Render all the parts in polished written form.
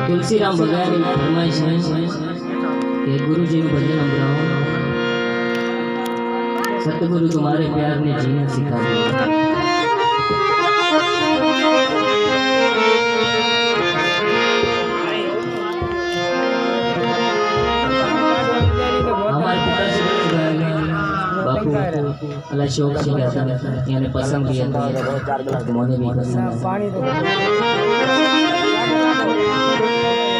तुलसीराम भगवान की फरमाइश है कि गुरु जी ने भजन गाओ, सतगुरु तुम्हारे प्यार ने जीना सिखा दिया। हमारे पिताजी बापू अल्लाह शौक से गाता यानी पसंद किया था, मोने भी पसंद है।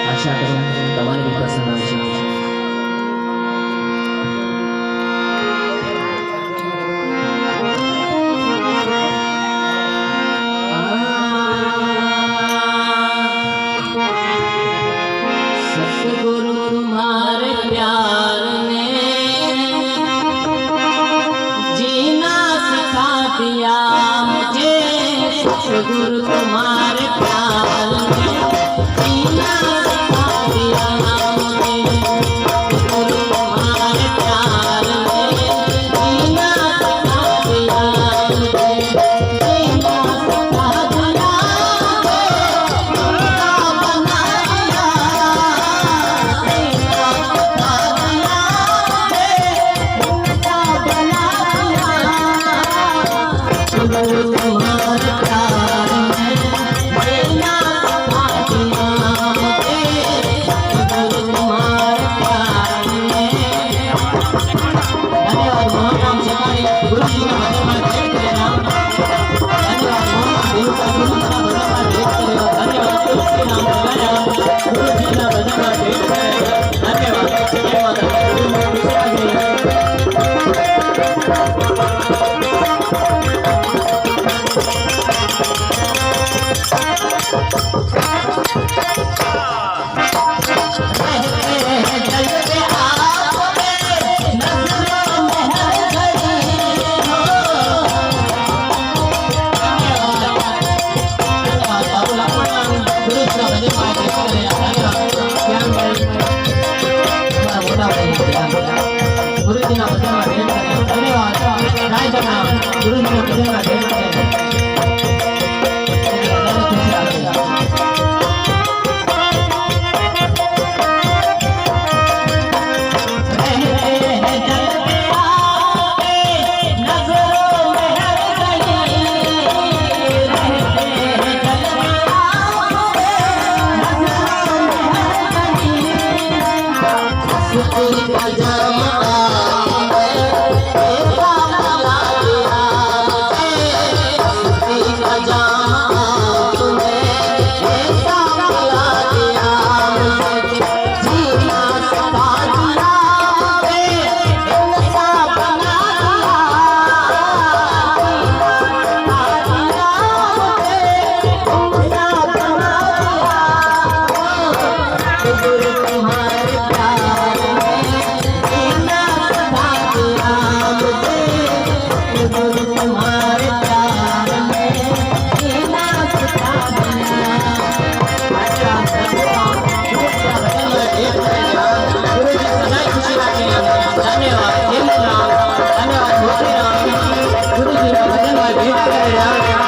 आशा करूँ तुम्हारे भी पसंद आए। सतगुरु तुम्हारे प्यार ने जीना सिखा दिया मुझे, सतगुरु तुम्हारे प्यार ने जीना सिखा दिया मुझे, सतगुरु तुम्हारे प्यार ने जीना सिखा दिया मुझे, जीना सिखा दिया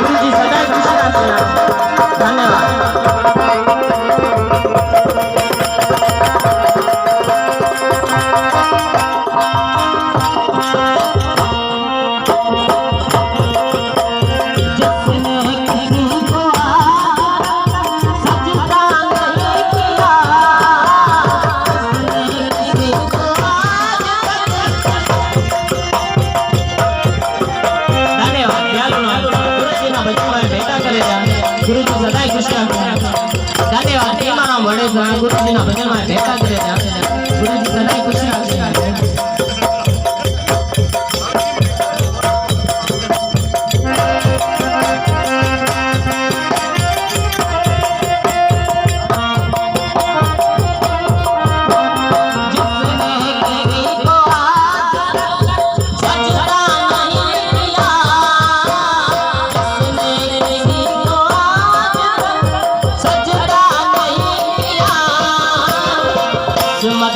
गुरु जी सदा खुश रखे। धन्यवाद। टीमाराम बड़े गुरु जी ना भजन में भेटा करे गुरु जी सदा खुश रखे। मत